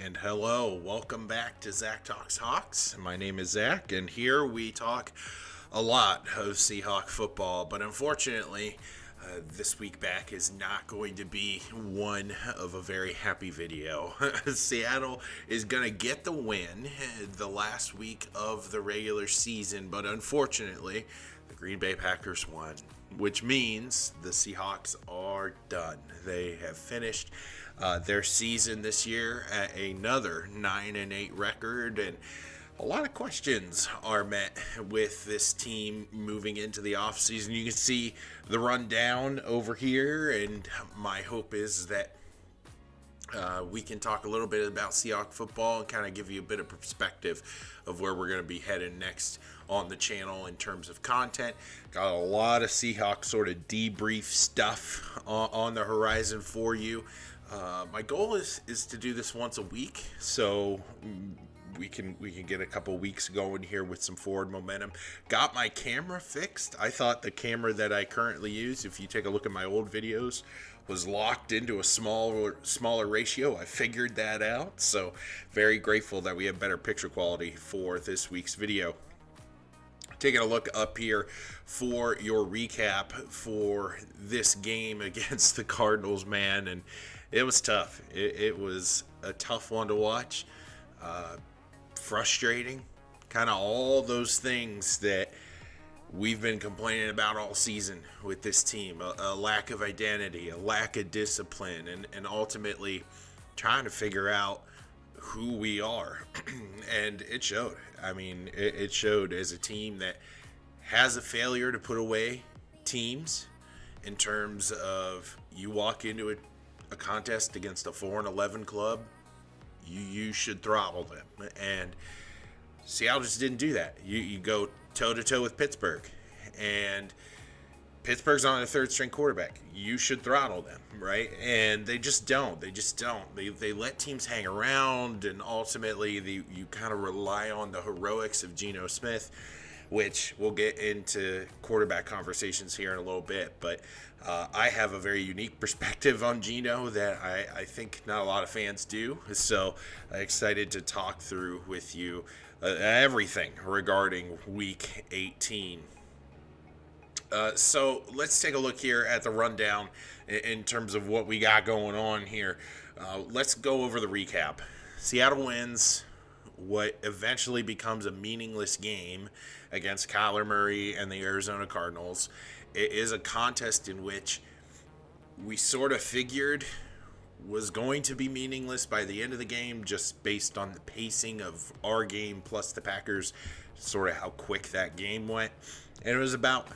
And hello, welcome back to ZachTalksHawks. My name is Zach, and here we talk a lot of Seahawks football. But unfortunately, this week back is not going to be one of a very happy video. Seattle is going to get the win the last week of the regular season, but unfortunately, the Green Bay Packers won, which means the Seahawks are done. They have finished their season this year at another 9-8 record, and a lot of questions are met with this team moving into the offseason. You can see the rundown over here, and my hope is that we can talk a little bit about Seahawks football and kind of give you a bit of perspective of where we're going to be headed next on the channel in terms of content. Got a lot of Seahawks sort of debrief stuff on the horizon for you. My goal is to do this once a week, so we can get a couple weeks going here with some forward momentum. Got my camera fixed. I thought the camera that I currently use, if you take a look at my old videos, was locked into a smaller ratio. I figured that out, so very grateful that we have better picture quality for this week's video. Taking a look up here for your recap for this game against the Cardinals, man, and it was tough. It was a tough one to watch. Frustrating, kind of all those things that we've been complaining about all season with this team. A lack of identity, a lack of discipline, and ultimately trying to figure out who we are. And it showed. I mean, it showed as a team that has a failure to put away teams in terms of you walk into a contest against a 4-11 club, you should throttle them. And Seattle just didn't do that. You go toe-to-toe with Pittsburgh, and Pittsburgh's on a third-string quarterback. You should throttle them, right? And they just don't. They let teams hang around, and ultimately you kind of rely on the heroics of Geno Smith, which we'll get into quarterback conversations here in a little bit. But I have a very unique perspective on Geno that I think not a lot of fans do. So I'm excited to talk through with you everything regarding Week 18. So let's take a look here at the rundown in terms of what we got going on here. Let's go over the recap. Seattle wins what eventually becomes a meaningless game against Kyler Murray and the Arizona Cardinals. It is a contest in which we sort of figured was going to be meaningless by the end of the game, just based on the pacing of our game plus the Packers, sort of how quick that game went. And it was about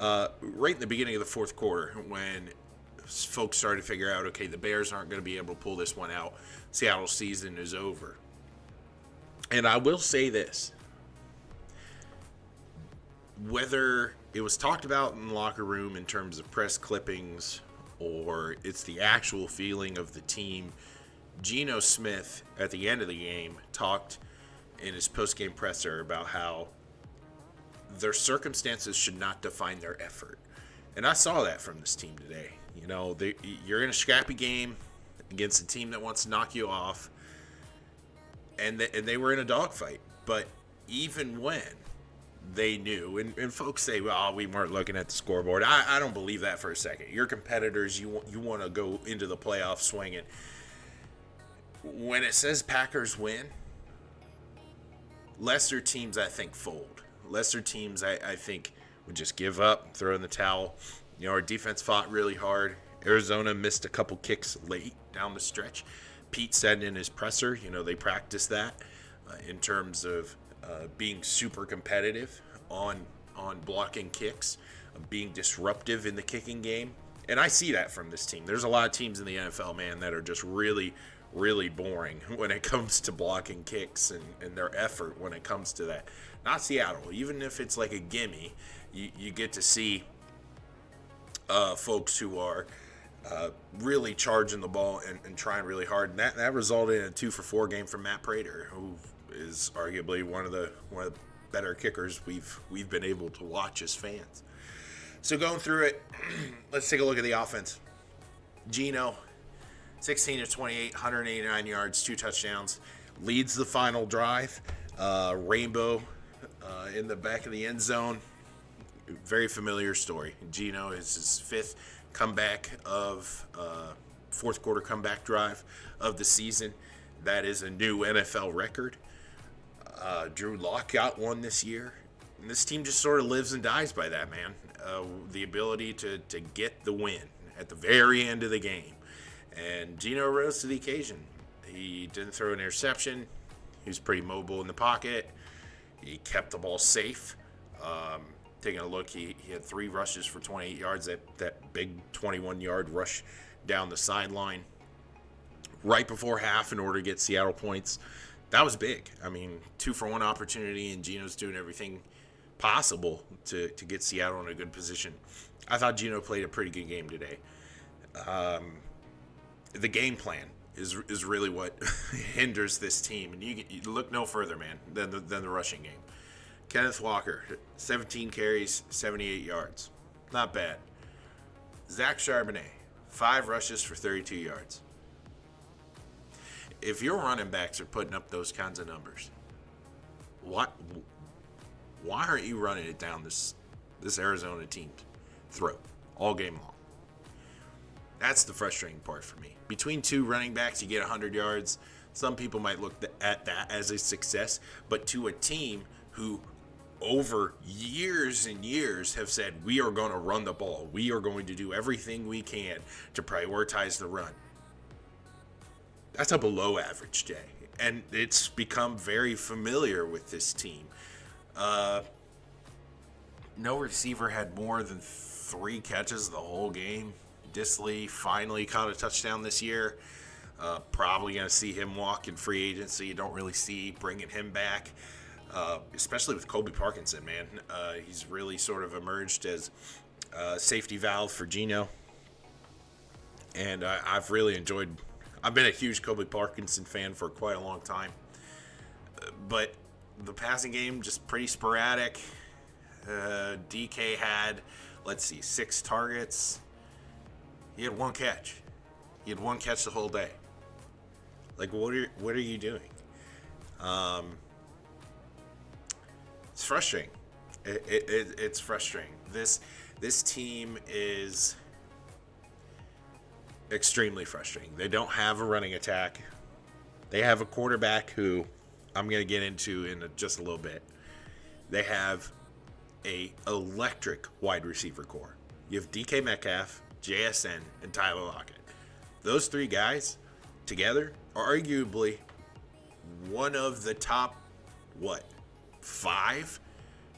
right in the beginning of the fourth quarter when folks started to figure out, okay, the Bears aren't going to be able to pull this one out. Seattle's season is over. And I will say this, whether it was talked about in the locker room in terms of press clippings or it's the actual feeling of the team, Geno Smith at the end of the game talked in his post-game presser about how their circumstances should not define their effort. And I saw that from this team today. You know, you're in a scrappy game against a team that wants to knock you off, and they were in a dogfight. But even when they knew, and folks say, well, we weren't looking at the scoreboard. I don't believe that for a second. You're competitors. You want to go into the playoffs swinging. When it says Packers win, lesser teams, I think, fold. Lesser teams, I think, would just give up, throw in the towel. You know, our defense fought really hard. Arizona missed a couple kicks late down the stretch. Pete said in his presser, you know, they practiced that in terms of being super competitive on blocking kicks, being disruptive in the kicking game. And I see that from this team. There's a lot of teams in the NFL, man, that are just really, really boring when it comes to blocking kicks and their effort when it comes to that. Not Seattle. Even if it's like a gimme, you get to see folks who are really charging the ball and trying really hard. And that resulted in a 2-for-4 game from Matt Prater, who is arguably one of the better kickers we've been able to watch as fans. So going through it, let's take a look at the offense. Geno, 16 to 28, 189 yards, 2 touchdowns. Leads the final drive. Rainbow in the back of the end zone. Very familiar story. Geno is his 5th comeback of fourth quarter comeback drive of the season. That is a new NFL record. Drew Lock got one this year. And this team just sort of lives and dies by that, man. The ability to get the win at the very end of the game. And Geno rose to the occasion. He didn't throw an interception. He was pretty mobile in the pocket. He kept the ball safe. Taking a look, he had 3 rushes for 28 yards. That big 21-yard rush down the sideline right before half in order to get Seattle points. That was big. I mean, 2-for-1 opportunity, and Geno's doing everything possible to get Seattle in a good position. I thought Geno played a pretty good game today. The game plan is really what hinders this team. And you look no further, man, than the rushing game. Kenneth Walker, 17 carries, 78 yards. Not bad. Zach Charbonnet, 5 rushes for 32 yards. If your running backs are putting up those kinds of numbers, why aren't you running it down this Arizona team's throat all game long? That's the frustrating part for me. Between 2 running backs, you get 100 yards. Some people might look at that as a success, but to a team who over years and years have said, we are going to run the ball, we are going to do everything we can to prioritize the run. That's a below average day, and it's become very familiar with this team. No receiver had more than 3 catches the whole game. Disley finally caught a touchdown this year. Probably going to see him walk in free agency. You don't really see bringing him back, especially with Colby Parkinson, man. He's really sort of emerged as a safety valve for Geno. And I've really enjoyed... I've been a huge Colby Parkinson fan for quite a long time. But the passing game, just pretty sporadic. DK had, 6 targets. He had 1 catch. He had 1 catch the whole day. What are you doing? It's frustrating. It's frustrating. This team is extremely frustrating. They don't have a running attack. They have a quarterback who I'm going to get into in just a little bit. They have a electric wide receiver core. You have DK Metcalf, JSN, and Tyler Lockett. Those 3 guys together are arguably one of the top, 5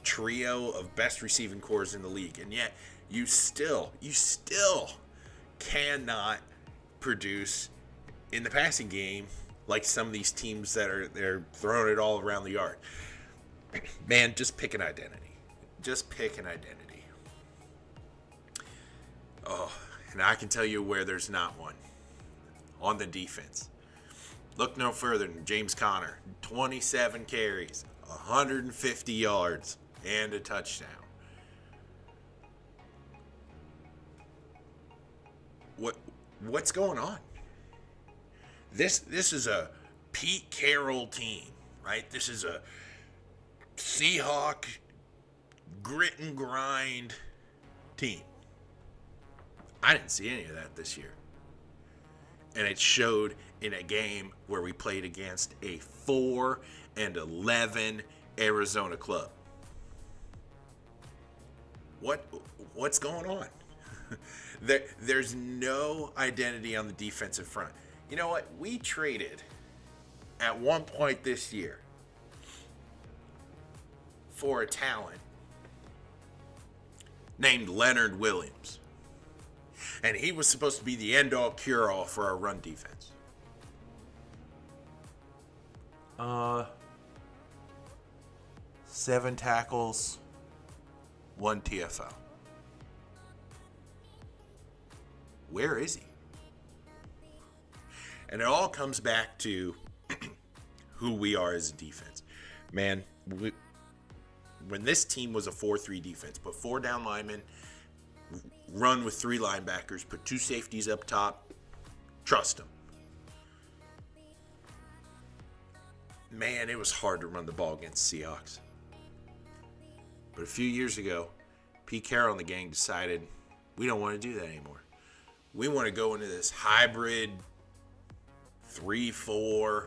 trio of best receiving cores in the league. And yet you still cannot produce in the passing game like some of these teams that they're throwing it all around the yard. Man, just pick an identity. Just pick an identity. Oh, and I can tell you where there's not one. On the defense. Look no further than James Conner. 27 carries, 150 yards, and a touchdown. What's going on? This is a Pete Carroll team, right? This is a Seahawk grit and grind team. I didn't see any of that this year. And it showed in a game where we played against a 4-11 Arizona club. What's going on? There's no identity on the defensive front. You know what? We traded at one point this year for a talent named Leonard Williams. And he was supposed to be the end-all, cure-all for our run defense. 7 tackles, 1 TFL. Where is he? And it all comes back to who we are as a defense. Man, when this team was a 4-3 defense, put 4 down linemen, run with 3 linebackers, put 2 safeties up top, trust them. man, it was hard to run the ball against the Seahawks. But a few years ago, Pete Carroll and the gang decided we don't want to do that anymore. We want to go into this hybrid 3-4,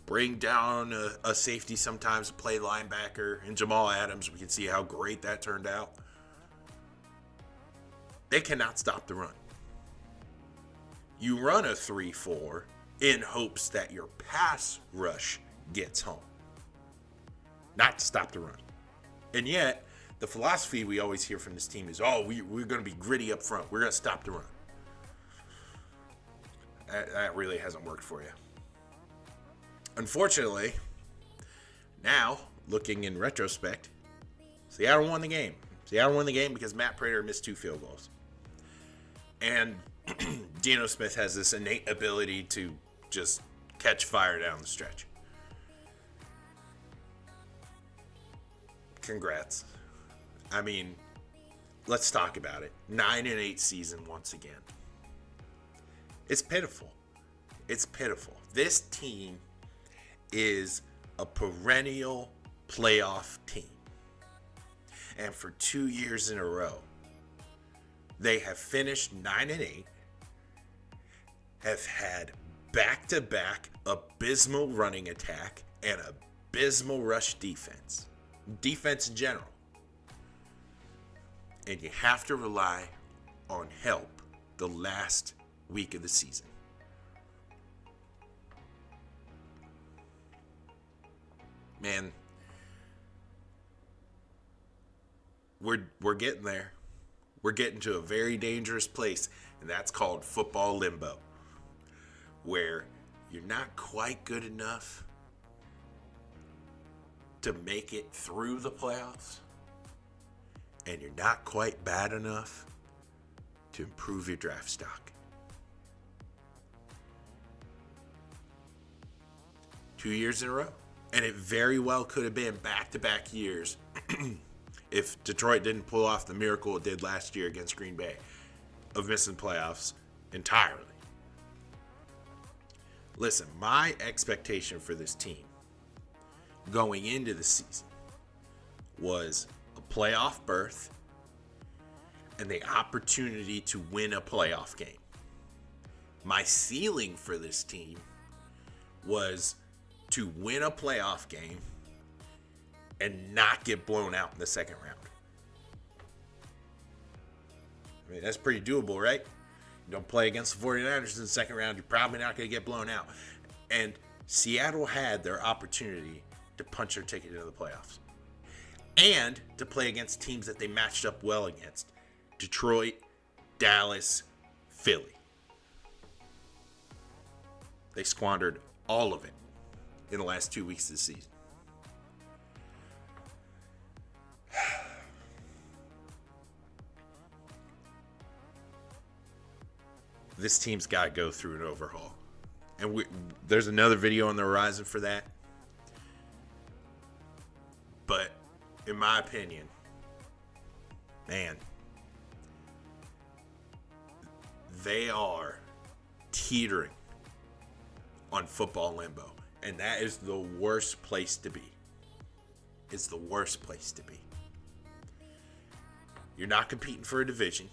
bring down a safety sometimes to play linebacker, and Jamal Adams. We can see how great that turned out. They cannot stop the run. You run a 3-4 in hopes that your pass rush gets home, not to stop the run. And yet, the philosophy we always hear from this team is, we're going to be gritty up front. We're going to stop the run. That really hasn't worked for you. Unfortunately, now, looking in retrospect, Seattle won the game. Seattle won the game because Matt Prater missed 2 field goals. And Geno Smith has this innate ability to just catch fire down the stretch. Congrats. I mean, let's talk about it. 9-8 season once again. It's pitiful. It's pitiful. This team is a perennial playoff team. And for 2 years in a row, they have finished 9-8, have had back-to-back abysmal running attack and abysmal rush defense. Defense in general. And you have to rely on help the last week of the season. Man, we're getting there. We're getting to a very dangerous place, and that's called football limbo, where you're not quite good enough to make it through the playoffs, and you're not quite bad enough to improve your draft stock. 2 years in a row. And it very well could have been back-to-back years if Detroit didn't pull off the miracle it did last year against Green Bay of missing playoffs entirely. Listen, my expectation for this team going into the season was a playoff berth and the opportunity to win a playoff game. My ceiling for this team was to win a playoff game and not get blown out in the second round. I mean, that's pretty doable, right? You don't play against the 49ers in the second round, you're probably not going to get blown out. And Seattle had their opportunity to punch their ticket into the playoffs and to play against teams that they matched up well against. Detroit, Dallas, Philly. They squandered all of it in the last 2 weeks of the season. This team's got to go through an overhaul. And there's another video on the horizon for that. But in my opinion, man, they are teetering on football limbo. And that is the worst place to be. It's the worst place to be. You're not competing for a division.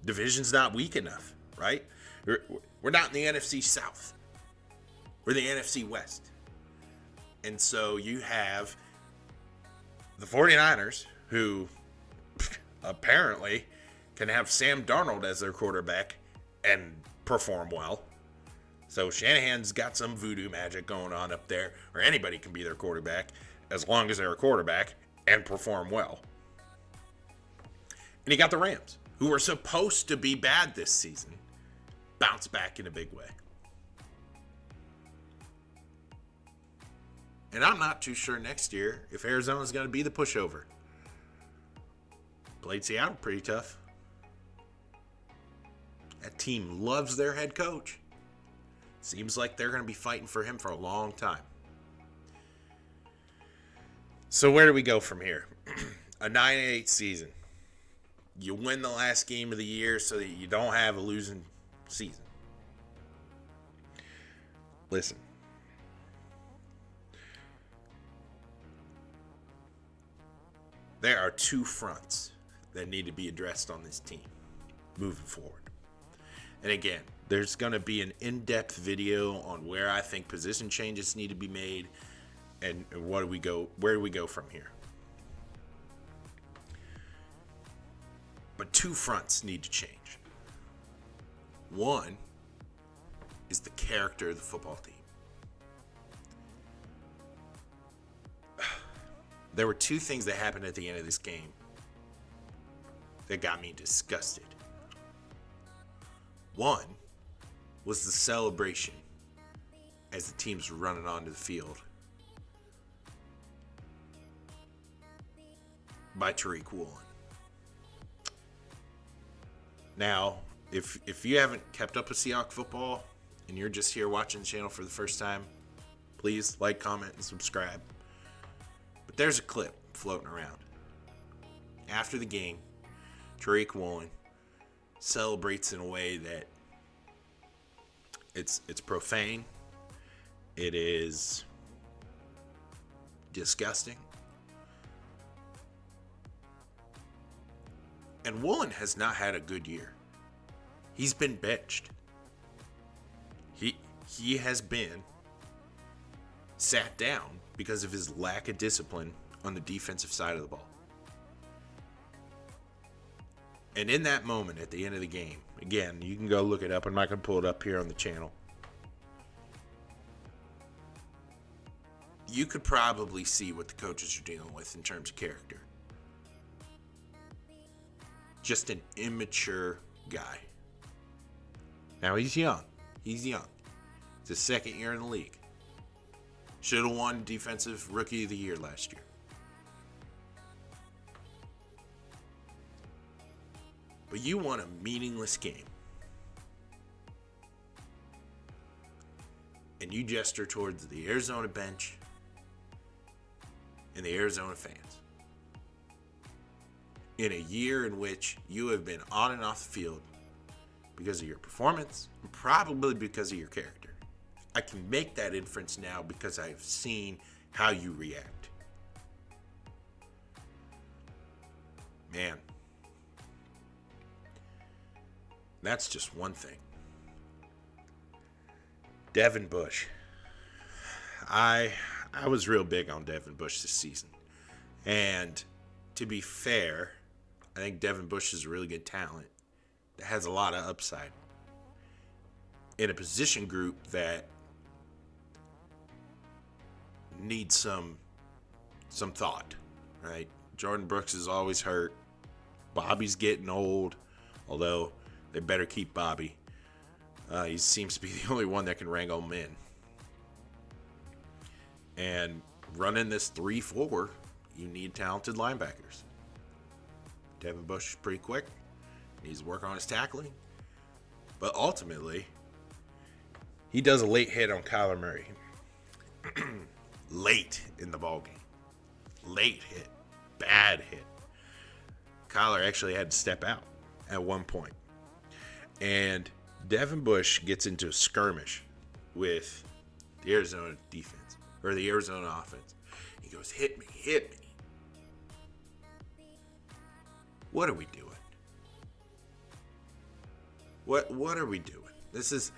Division's not weak enough, right? We're not in the NFC South. We're the NFC West. And so you have the 49ers, who apparently can have Sam Darnold as their quarterback and perform well. So Shanahan's got some voodoo magic going on up there, or anybody can be their quarterback as long as they're a quarterback and perform well. And you got the Rams, who were supposed to be bad this season, bounce back in a big way. And I'm not too sure next year if Arizona's going to be the pushover. Played Seattle pretty tough. That team loves their head coach. Seems like they're going to be fighting for him for a long time. So where do we go from here? A 9-8 season. You win the last game of the year so that you don't have a losing season. Listen. there are two fronts that need to be addressed on this team moving forward. And again, there's going to be an in-depth video on where I think position changes need to be made and where do we go from here. But two fronts need to change. One is the character of the football team. There were two things that happened at the end of this game that got me disgusted. One was the celebration as the teams were running onto the field by Tariq Woolen. Now, if you haven't kept up with Seahawks football and you're just here watching the channel for the first time, please like, comment, and subscribe. But there's a clip floating around. After the game, Tariq Woolen celebrates in a way that it's profane. It is disgusting. And Woolen has not had a good year. He's been benched. He has been sat down because of his lack of discipline on the defensive side of the ball. And in that moment at the end of the game, again, you can go look it up. I'm not going to pull it up here on the channel. You could probably see what the coaches are dealing with in terms of character. Just an immature guy. Now he's young. It's his second year in the league. Should have won Defensive Rookie of the Year last year. But you won a meaningless game. And you gesture towards the Arizona bench and the Arizona fans. In a year in which you have been on and off the field because of your performance, and probably because of your character. I can make that inference now because I've seen how you react. Man, that's just one thing. Devin Bush. I was real big on Devin Bush this season. And to be fair, I think Devin Bush is a really good talent that has a lot of upside in a position group that needs some thought, right? Jordan Brooks is always hurt. Bobby's getting old, although they better keep Bobby. He seems to be the only one that can wrangle him in. And running this 3-4, you need talented linebackers. Devin Bush is pretty quick. Needs to work on his tackling. But ultimately, he does a late hit on Kyler Murray. Late in the ballgame. Late hit. Bad hit. Kyler actually had to step out at one point. And Devin Bush gets into a skirmish with the Arizona defense, or the Arizona offense. He goes, hit me. What are we doing? What are we doing? This is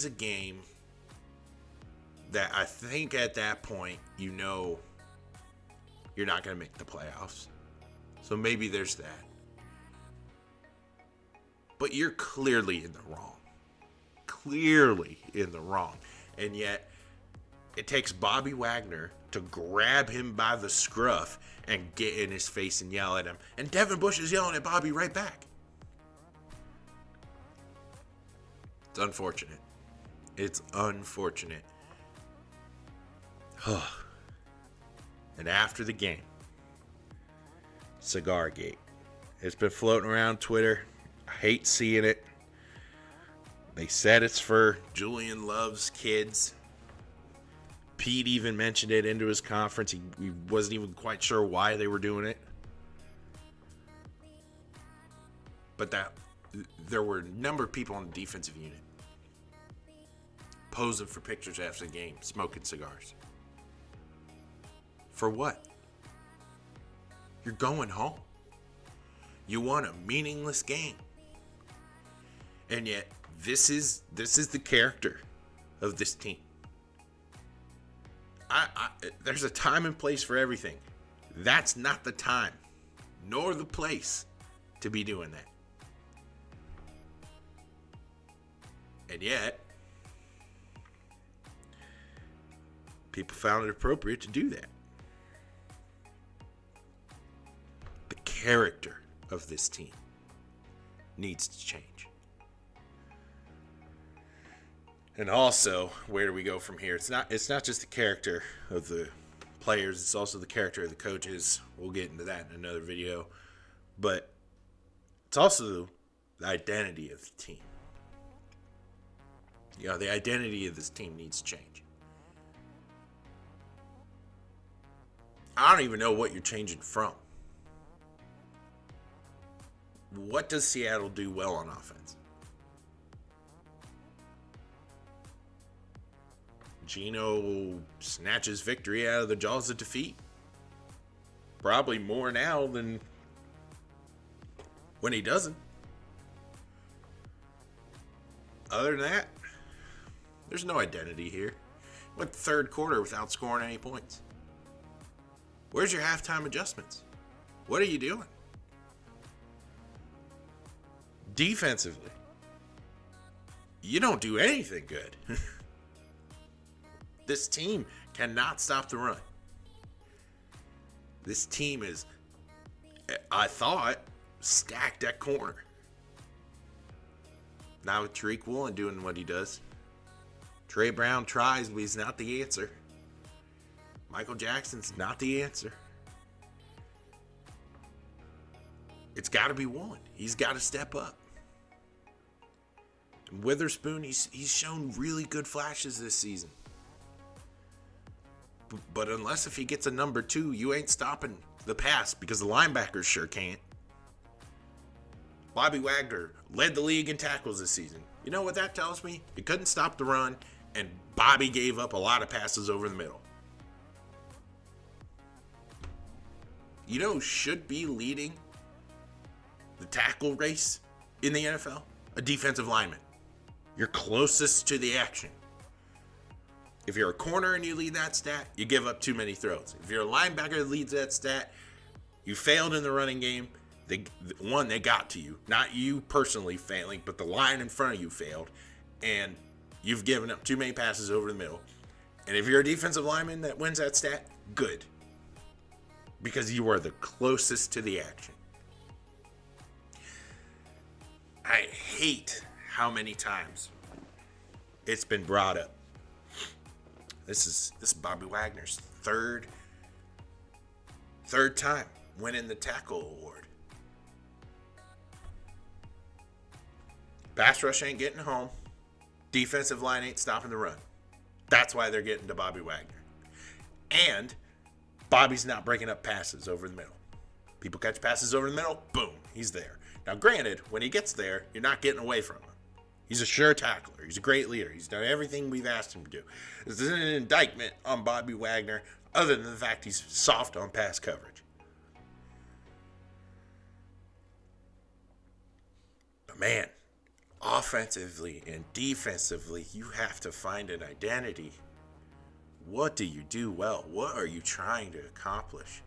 a game that I think at that point, you know, you're not going to make the playoffs. So maybe there's that. But you're clearly in the wrong. And yet, it takes Bobby Wagner to grab him by the scruff and get in his face and yell at him. And Devin Bush is yelling at Bobby right back. It's unfortunate. And after the game, Cigar Gate. It's been floating around Twitter. I hate seeing it. They said it's for Julian Love's kids. Pete even mentioned it into his conference. He wasn't even quite sure why they were doing it. But there were a number of people on the defensive unit posing for pictures after the game, smoking cigars. For what? You're going home. You won a meaningless game. And yet, this is the character of this team. There's a time and place for everything. That's not the time, nor the place, to be doing that. And yet, people found it appropriate to do that. The character of this team needs to change. And also, where do we go from here? It's not just the character of the players, it's also the character of the coaches. We'll get into that in another video. But it's also the identity of the team. You know, the identity of this team needs to change. I don't even know what you're changing from. What does Seattle do well on offense? Geno snatches victory out of the jaws of defeat. Probably more now than when he doesn't. Other than that, there's no identity here. Went third quarter without scoring any points. Where's your halftime adjustments? What are you doing? Defensively, you don't do anything good. This team cannot stop the run. This team is, I thought, stacked at corner. Now with Tariq Woolen doing what he does. Trey Brown tries, but he's not the answer. Michael Jackson's not the answer. It's got to be Woolen. He's got to step up. And Witherspoon, he's shown really good flashes this season. But unless if he gets a number 2, you ain't stopping the pass because the linebackers sure can't. Bobby Wagner led the league in tackles this season. You know what that tells me? He couldn't stop the run, and Bobby gave up a lot of passes over the middle. You know who should be leading the tackle race in the NFL? A defensive lineman. You're closest to the action. If you're a corner and you lead that stat, you give up too many throws. If you're a linebacker that leads that stat, you failed in the running game. They got to you. Not you personally failing, but the line in front of you failed. And you've given up too many passes over the middle. And if you're a defensive lineman that wins that stat, good. Because you are the closest to the action. I hate how many times it's been brought up. This is Bobby Wagner's third time winning the tackle award. Pass rush ain't getting home. Defensive line ain't stopping the run. That's why they're getting to Bobby Wagner. And Bobby's not breaking up passes over the middle. People catch passes over the middle, boom, he's there. Now granted, when he gets there, you're not getting away from him. He's a sure tackler. He's a great leader. He's done everything we've asked him to do. This isn't an indictment on Bobby Wagner other than the fact he's soft on pass coverage. But man, offensively and defensively, you have to find an identity. What do you do well? What are you trying to accomplish?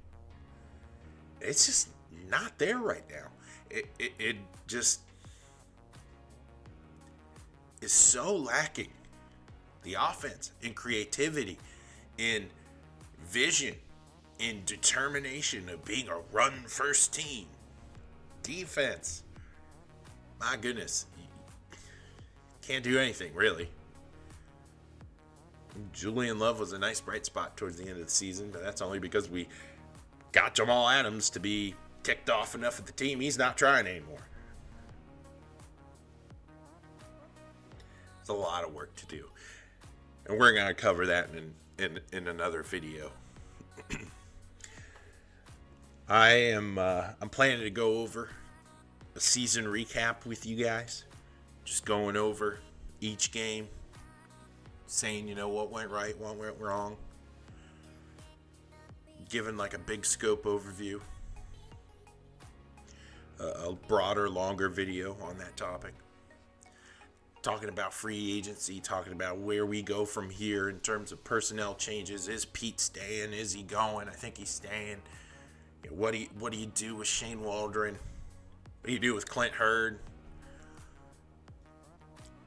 It's just not there right now. It just is so lacking. The offense in creativity, in vision, in determination of being a run-first team. Defense, my goodness, can't do anything really. Julian Love was a nice bright spot towards the end of the season, but that's only because we got Jamal Adams to be ticked off enough at the team. He's not trying anymore. It's a lot of work to do, and we're gonna cover that in another video. I'm planning to go over a season recap with you guys, just going over each game, saying, you know, what went right, what went wrong, giving like a big scope overview. a broader, longer video on that topic. Talking about free agency, talking about where we go from here in terms of personnel changes. Is Pete staying? Is he going? I think he's staying. What do you do with Shane Waldron? What do you do with Clint Hurd?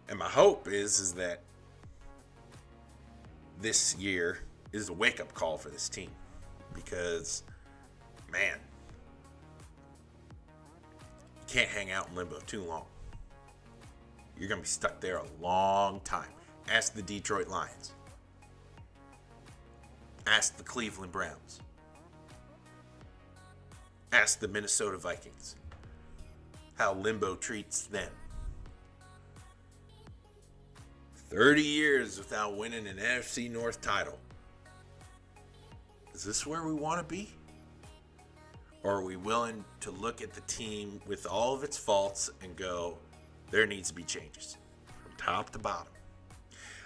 And my hope is that this year is a wake-up call for this team. Because, man, you can't hang out in limbo too long. You're going to be stuck there a long time. Ask the Detroit Lions. Ask the Cleveland Browns. Ask the Minnesota Vikings how limbo treats them. 30 years without winning an NFC North title. Is this where we want to be? Or are we willing to look at the team with all of its faults and go, there needs to be changes from top to bottom?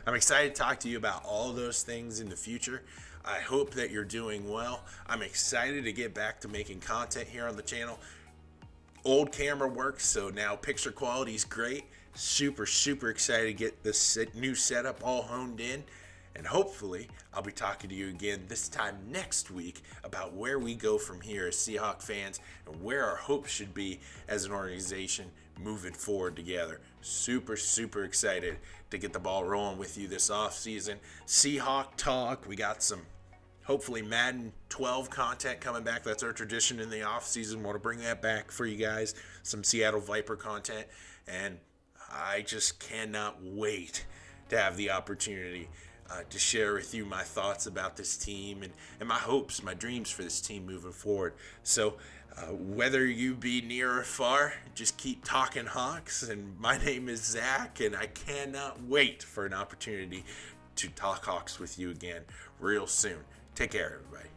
I'm excited to talk to you about all those things in the future. I hope that you're doing well. I'm excited to get back to making content here on the channel. Old camera works, so now picture quality is great. Super excited to get this new setup all honed in. And hopefully, I'll be talking to you again this time next week about where we go from here as Seahawks fans and where our hopes should be as an organization moving forward together. Super excited to get the ball rolling with you this offseason. Seahawks talk. We got some, hopefully, Madden 12 content coming back. That's our tradition in the offseason. Want to bring that back for you guys. Some Seattle Viper content. And I just cannot wait to have the opportunity to share with you my thoughts about this team and my hopes, my dreams for this team moving forward. So whether you be near or far, just keep talking Hawks. And my name is Zach, and I cannot wait for an opportunity to talk Hawks with you again real soon. Take care, everybody.